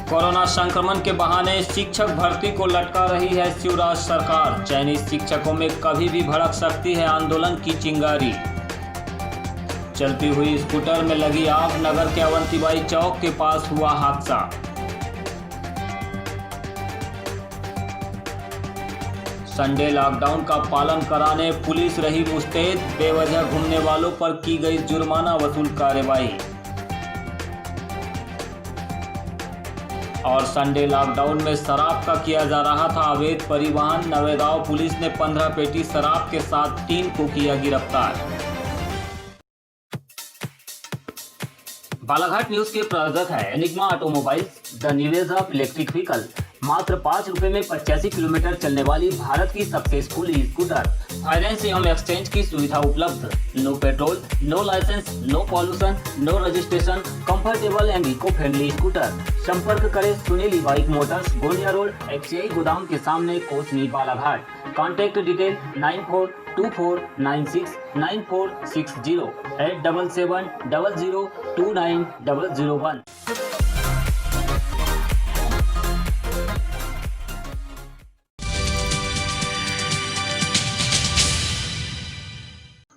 Corona संक्रमण के बहाने शिक्षक भर्ती को लटका रही है शिवराज सरकार। चयनित शिक्षकों में कभी भी भड़क सकती है आंदोलन की चिंगारी। चलती हुई स्कूटर में लगी आग, नगर के अवंतीबाई चौक के पास हुआ हादसा। संडे लॉकडाउन का पालन कराने पुलिस रही मुस्तैद, बेवजह घूमने वालों पर की गई जुर्माना वसूल कार्रवाई। और संडे लॉकडाउन में शराब का किया जा रहा था अवैध परिवहन। नवेगांव पुलिस ने 15 पेटी शराब के साथ 3 को किया गिरफ्तार। बालाघाट न्यूज के प्रायोजक है Enigma automobiles, the new age of electric vehicle. मात्र 5 रुपए में 85 किलोमीटर चलने वाली भारत की सबसे स्कूली स्कूटर। फाइनेंस एवं एक्सचेंज की सुविधा उपलब्ध। No petrol, no licence, no pollution, no registration, comfortable and eco friendly scooter. संपर्क करें Sunil bike motors, Gondia road, एक्सीआई गोदाम के सामने, कोसनी, बालाघाट। Contact detail 9424969460 8770029001।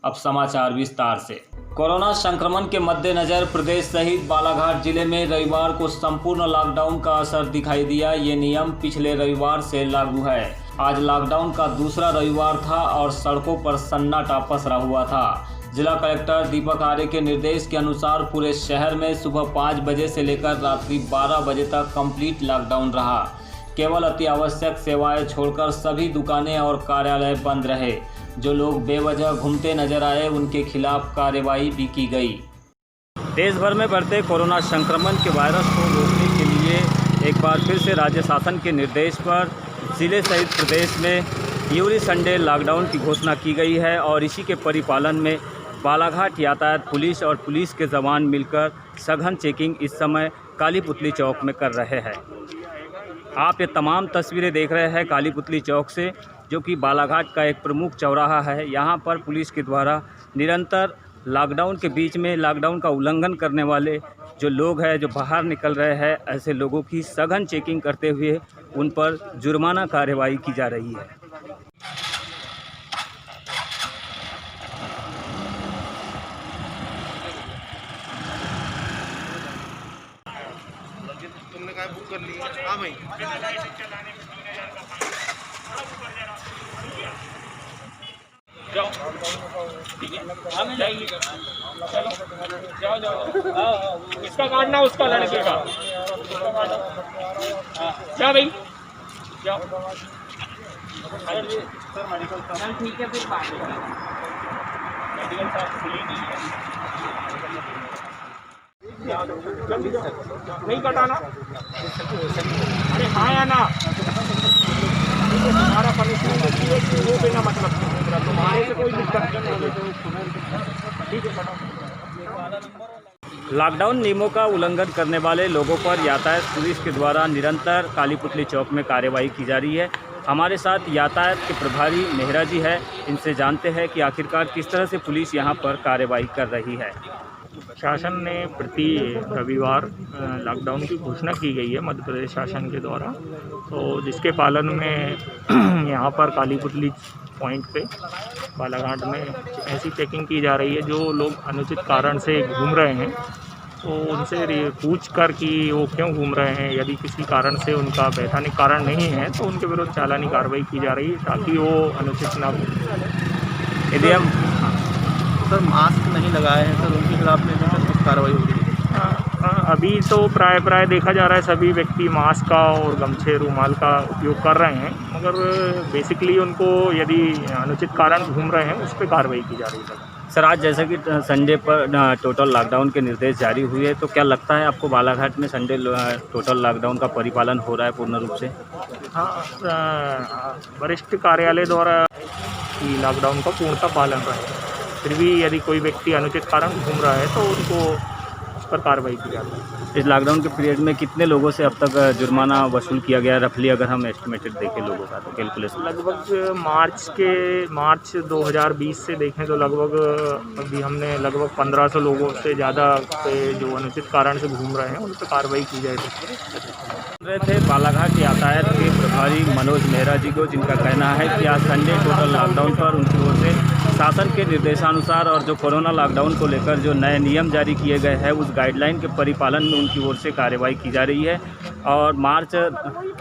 अब समाचार विस्तार से। कोरोना संक्रमण के मद्देनजर प्रदेश सहित बालाघाट जिले में रविवार को संपूर्ण लॉकडाउन का असर दिखाई दिया। ये नियम पिछले रविवार से लागू है। आज लॉकडाउन का दूसरा रविवार था और सड़कों पर सन्नाटा पसरा हुआ था। जिला कलेक्टर दीपक आर्य के निर्देश के अनुसार पूरे शहर में सुबह 5 बजे से लेकर रात्रि 12 बजे तक कंप्लीट लॉकडाउन रहा। केवल अति आवश्यक सेवाएं छोड़कर सभी दुकानें और कार्यालय बंद रहे। जो लोग बेवजह घूमते नजर आए उनके खिलाफ कार्रवाई भी की गई। देश भर में बढ़ते कोरोना संक्रमण के वायरस को रोकने के लिए एक बार फिर से राज्य शासन के निर्देश पर जिले सहित प्रदेश में यूरी संडे लॉकडाउन की घोषणा की गई है। और इसी के परिपालन में बालाघाट यातायात पुलिस और पुलिस के जवान मिलकर सघन चेकिंग इस समय काली पुतली चौक में कर रहे हैं। आप ये तमाम तस्वीरें देख रहे हैं काली पुतली चौक से, जो कि बालाघाट का एक प्रमुख चौराहा है। यहाँ पर पुलिस के द्वारा निरंतर लॉकडाउन के बीच में लॉकडाउन का उल्लंघन करने वाले जो लोग हैं, जो बाहर निकल रहे हैं, ऐसे लोगों की सघन चेकिंग करते हुए उन पर जुर्माना कार्रवाई की जा रही है। तुमने क्या बुक कर ली? हाँ भाई। जाओ, ठीक है, हम जाएंगे। चलो, जाओ जाओ। हाँ, इसका काटना, उसका लड़के का। हाँ, जा भाई, जाओ। सर मेडिकल साहब ठीक है, फिर बात मेडिकल साहब खुली नहीं है। नहीं कटाना? अरे हाँ या ना? हमारा पनिशमेंट वो बिना मतलब तुम्हारे से कोई दिक्कत नहीं है। लॉकडाउन नियमों का उल्लंघन करने वाले लोगों पर यातायात पुलिस के द्वारा निरंतर काली पुतली चौक में कार्रवाई की जा रही है। हमारे साथ यातायात के प्रभारी मेहरा जी है, इनसे जानते हैं कि आखिरकार किस तरह से पुलिस यहाँ पर कार्रवाई कर रही है। शासन ने प्रति रविवार लॉकडाउन की घोषणा की गई है मध्य प्रदेश शासन के द्वारा, तो जिसके पालन में यहाँ पर काली पुतली पॉइंट पे बालाघाट में ऐसी चेकिंग की जा रही है। जो लोग अनुचित कारण से घूम रहे हैं तो उनसे पूछ कर कि वो क्यों घूम रहे हैं, यदि किसी कारण से उनका वैधानिक कारण नहीं है तो उनके विरुद्ध चालानी कार्रवाई की जा रही है ताकि वो अनुचित ना हो। यदि हम सर मास्क नहीं लगाए हैं सर, उनके खिलाफ में कुछ कार्रवाई होगी? अभी तो प्राय देखा जा रहा है सभी व्यक्ति मास्क का और गमछे रुमाल का उपयोग कर रहे हैं, मगर बेसिकली उनको यदि अनुचित कारण घूम रहे हैं उस पर कार्रवाई की जा रही है। सर, आज जैसा कि संडे पर टोटल लॉकडाउन के निर्देश जारी हुए, तो क्या लगता है आपको बालाघाट में संडे टोटल लॉकडाउन का परिपालन हो रहा है पूर्ण रूप से? हाँ, वरिष्ठ कार्यालय द्वारा कि लॉकडाउन का पूर्णतः पालन रहे। फिर भी यदि कोई व्यक्ति अनुचित कारण घूम रहा है तो उनको पर कार्रवाई की जाती है। इस लॉकडाउन के पीरियड में कितने लोगों से अब तक जुर्माना वसूल किया गया, रफली अगर हम एस्टिमेटेड देखें लोगों का तो कैलकुलेशन? लगभग मार्च 2020 से देखें तो लगभग अभी हमने लगभग 1500 लोगों से ज़्यादा पे जो अनुचित कारण से घूम रहे हैं उन पर कार्रवाई की जाएगी। रहे थे बालाघाट यातायात के प्रभारी मनोज मेहरा जी को, जिनका कहना है कि आज संडे टोटल लॉकडाउन पर उनकी ओर से शासन के निर्देशानुसार और जो कोरोना लॉकडाउन को लेकर जो नए नियम जारी किए गए हैं उस गाइडलाइन के परिपालन में उनकी ओर से कार्रवाई की जा रही है। और मार्च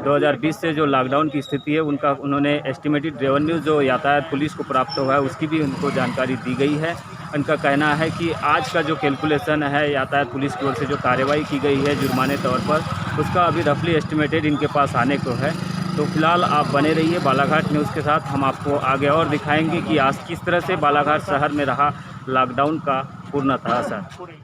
2020 से जो लॉकडाउन की स्थिति है उनका उन्होंने एस्टिमेटेड रेवेन्यू जो यातायात पुलिस को प्राप्त हुआ है उसकी भी उनको जानकारी दी गई है। उनका कहना है कि आज का जो कैलकुलेशन है यातायात पुलिस की ओर से जो कार्रवाई की गई है जुर्माने तौर पर, उसका अभी रफली एस्टिमेटेड इनके पास आने को है। तो फिलहाल आप बने रहिए बालाघाट न्यूज़ के साथ, हम आपको आगे और दिखाएंगे कि आज किस तरह से बालाघाट शहर में रहा लॉकडाउन का पूर्णतः असर।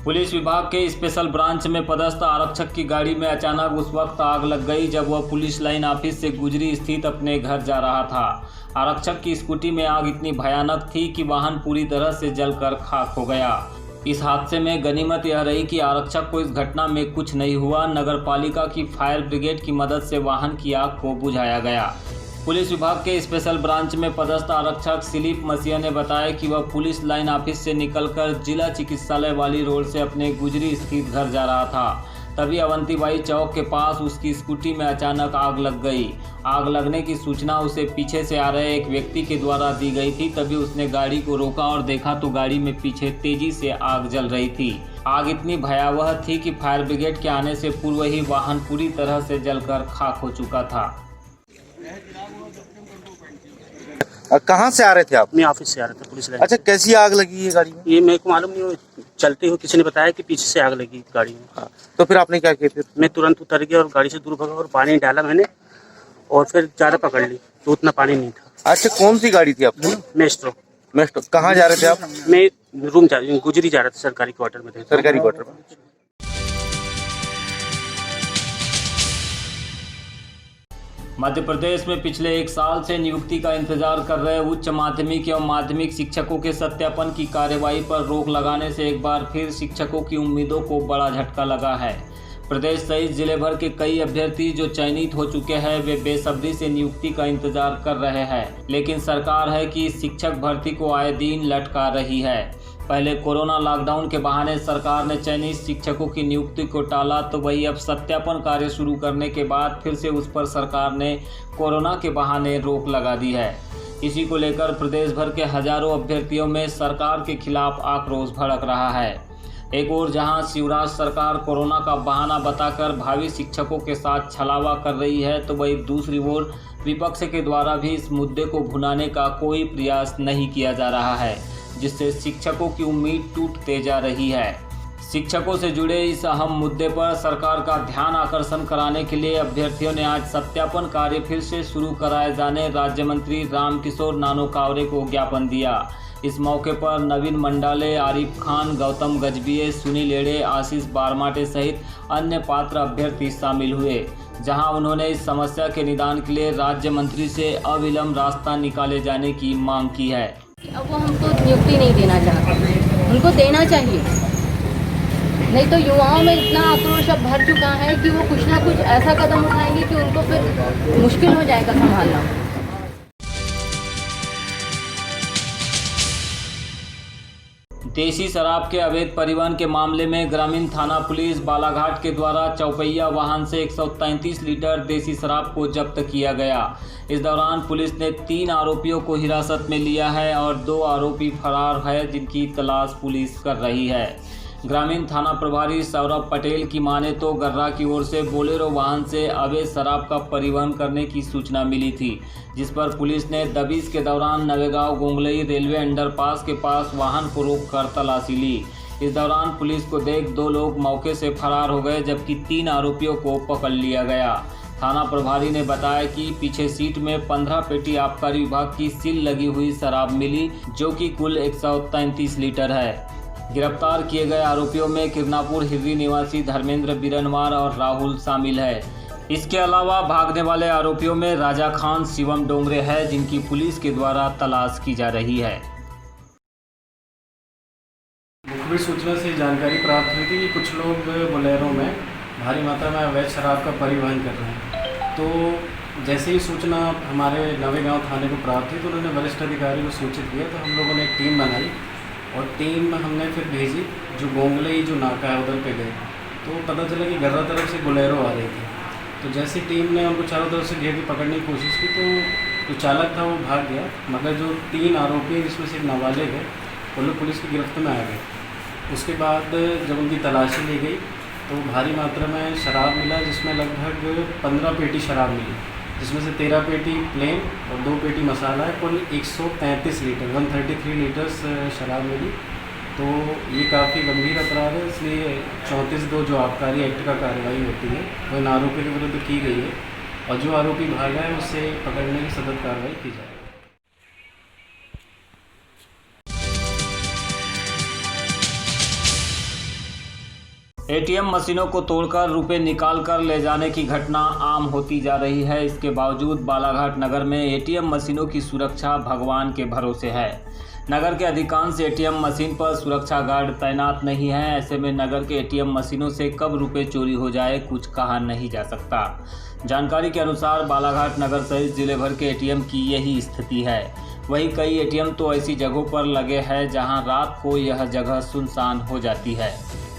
पुलिस विभाग के स्पेशल ब्रांच में पदस्थ आरक्षक की गाड़ी में अचानक उस वक्त आग लग गई जब वह पुलिस लाइन ऑफिस से गुजरी स्थित अपने घर जा रहा था। आरक्षक की स्कूटी में आग इतनी भयानक थी कि वाहन पूरी तरह से जलकर खाक हो गया। इस हादसे में गनीमत यह रही कि आरक्षक को इस घटना में कुछ नहीं हुआ। नगर पालिका की फायर ब्रिगेड की मदद से वाहन की आग को बुझाया गया। पुलिस विभाग के स्पेशल ब्रांच में पदस्थ आरक्षक सिलीप मसीह ने बताया कि वह पुलिस लाइन ऑफिस से निकलकर जिला चिकित्सालय वाली रोड से अपने गुजरी स्थित घर जा रहा था। तभी अवंतीबाई चौक के पास उसकी स्कूटी में अचानक आग लग गई। आग लगने की सूचना उसे पीछे से आ रहे एक व्यक्ति के द्वारा दी गई थी। तभी उसने गाड़ी को रोका और देखा तो गाड़ी में पीछे तेजी से आग जल रही थी। आग इतनी भयावह थी कि फायर ब्रिगेड के आने से पूर्व ही वाहन पूरी तरह से जलकर खाक हो चुका था। कहाँ से आ रहे थे आप? मैं ऑफिस से आ रहा था पुलिस लाइन। अच्छा, कैसी आग लगी है गाड़ी में? ये मेरे को मालूम नहीं, हो चलते हुए किसी ने बताया कि पीछे से आग लगी गाड़ी में। हाँ, तो फिर आपने क्या किया? फिर मैं तुरंत उतर गया और गाड़ी से दूर भगा और पानी डाला मैंने और फिर ज़्यादा पकड़ ली तो उतना पानी नहीं था। अच्छा, कौन सी गाड़ी थी आपकी? मेस्ट्रो। कहाँ जा रहे थे आप? मैं रूम गुजरी जा रहा था, सरकारी क्वार्टर में थे। सरकारी क्वार्टर में। मध्य प्रदेश में पिछले 1 साल से नियुक्ति का इंतजार कर रहे उच्च माध्यमिक एवं माध्यमिक शिक्षकों के सत्यापन की कार्यवाही पर रोक लगाने से एक बार फिर शिक्षकों की उम्मीदों को बड़ा झटका लगा है। प्रदेश सहित जिले भर के कई अभ्यर्थी जो चयनित हो चुके हैं वे बेसब्री से नियुक्ति का इंतजार कर रहे हैं, लेकिन सरकार है कि शिक्षक भर्ती को आए दिन लटका रही है। पहले कोरोना लॉकडाउन के बहाने सरकार ने चयनित शिक्षकों की नियुक्ति को टाला, तो वही अब सत्यापन कार्य शुरू करने के बाद फिर से उस पर सरकार ने कोरोना के बहाने रोक लगा दी है। इसी को लेकर प्रदेश भर के हजारों अभ्यर्थियों में सरकार के खिलाफ आक्रोश भड़क रहा है। एक ओर जहां शिवराज सरकार कोरोना का बहाना बताकर भावी शिक्षकों के साथ छलावा कर रही है, तो वही दूसरी ओर विपक्ष के द्वारा भी इस मुद्दे को भुनाने का कोई प्रयास नहीं किया जा रहा है, जिससे शिक्षकों की उम्मीद टूटते जा रही है। शिक्षकों से जुड़े इस अहम मुद्दे पर सरकार का ध्यान आकर्षण कराने के लिए अभ्यर्थियों ने आज सत्यापन कार्य फिर से शुरू कराए जाने राज्य मंत्री रामकिशोर नानोकावरे को ज्ञापन दिया। इस मौके पर नवीन मंडाले, आरिफ खान, गौतम गजबिये, सुनील एड़े, आशीष बारमाटे सहित अन्य पात्र अभ्यर्थी शामिल हुए, जहां उन्होंने इस समस्या के निदान के लिए राज्य मंत्री से अविलंब रास्ता निकाले जाने की मांग की है। अब वो हमको नियुक्ति नहीं देना चाहते, उनको देना चाहिए, नहीं तो युवाओं में इतना आक्रोश अब भर चुका है कि वो कुछ ना कुछ ऐसा कदम उठाएंगे कि उनको फिर मुश्किल हो जाएगा संभालना। देसी शराब के अवैध परिवहन के मामले में ग्रामीण थाना पुलिस बालाघाट के द्वारा चौपहिया वाहन से 133 लीटर देसी शराब को जब्त किया गया। इस दौरान पुलिस ने 3 आरोपियों को हिरासत में लिया है और 2 आरोपी फरार है, जिनकी तलाश पुलिस कर रही है। ग्रामीण थाना प्रभारी सौरभ पटेल की माने तो गर्रा की ओर से बोलेरो वाहन से अवैध शराब का परिवहन करने की सूचना मिली थी, जिस पर पुलिस ने दबिश के दौरान नवेगांव गोंगलई रेलवे अंडरपास के पास वाहन को रोककर तलाशी ली। इस दौरान पुलिस को देख 2 लोग मौके से फरार हो गए, जबकि 3 आरोपियों को पकड़ लिया गया। थाना प्रभारी ने बताया कि पीछे सीट में 15 पेटी आबकारी विभाग की सील लगी हुई शराब मिली, जो कि कुल 133 लीटर है। गिरफ्तार किए गए आरोपियों में किरनापुर हिर्री निवासी धर्मेंद्र बिरनवार और राहुल शामिल है। इसके अलावा भागने वाले आरोपियों में राजा खान, शिवम डोंगरे है, जिनकी पुलिस के द्वारा तलाश की जा रही है। मुखबिर सूचना से जानकारी प्राप्त हुई थी कि कुछ लोग बोलेरो में भारी मात्रा में अवैध शराब का परिवहन कर रहे हैं। तो जैसे ही सूचना हमारे नवेगांव थाने को प्राप्त हुई तो उन्होंने वरिष्ठ अधिकारी को सूचित किया, तो हम लोगों ने एक टीम बनाई और टीम हमने फिर भेजी जो गोंगलई जो नाका है उधर पे गए। तो पता चला कि गर्रा तरफ से बोलेरो आ रही थी। तो जैसे टीम ने उनको चारों तरफ से घेर के पकड़ने की कोशिश की तो जो चालक था वो भाग गया, मगर जो 3 आरोपी जिसमें से एक नाबालिग है वो लोग पुलिस की गिरफ्त में आ गए। उसके बाद जब उनकी तलाशी ली गई तो भारी मात्रा में शराब मिला, जिसमें लगभग 15 पेटी शराब मिली, जिसमें से 13 पेटी प्लेन और 2 पेटी मसाला है। कुल 133 लीटर 133 लीटर्स शराब मिली। तो ये काफ़ी गंभीर अपराध है, इसलिए 34(2) जो आबकारी एक्ट का कार्रवाई होती है वो इन आरोपियों के विरुद्ध की गई है और जो आरोपी भागा है उसे पकड़ने की सख्त कार्रवाई की जाएगी। एटीएम मशीनों को तोड़कर रुपए निकालकर ले जाने की घटना आम होती जा रही है। इसके बावजूद बालाघाट नगर में एटीएम मशीनों की सुरक्षा भगवान के भरोसे है। नगर के अधिकांश एटीएम मशीन पर सुरक्षा गार्ड तैनात नहीं है। ऐसे में नगर के एटीएम मशीनों से कब रुपए चोरी हो जाए कुछ कहा नहीं जा सकता। जानकारी के अनुसार बालाघाट नगर सहित जिले भर के एटीएम की यही स्थिति है। वहीं कई एटीएम तो ऐसी जगहों पर लगे हैं जहां रात को यह जगह सुनसान हो जाती है।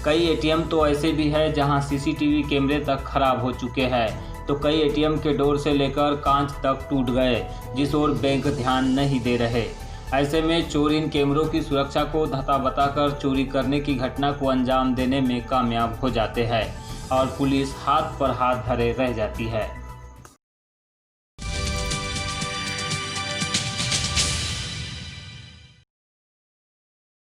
कई एटीएम तो ऐसे भी है जहां सीसीटीवी कैमरे तक खराब हो चुके हैं, तो कई एटीएम के डोर से लेकर कांच तक टूट गए, जिस ओर बैंक ध्यान नहीं दे रहे। ऐसे में चोर इन कैमरों की सुरक्षा को धता बताकर चोरी करने की घटना को अंजाम देने में कामयाब हो जाते हैं और पुलिस हाथ पर हाथ धरे रह जाती है।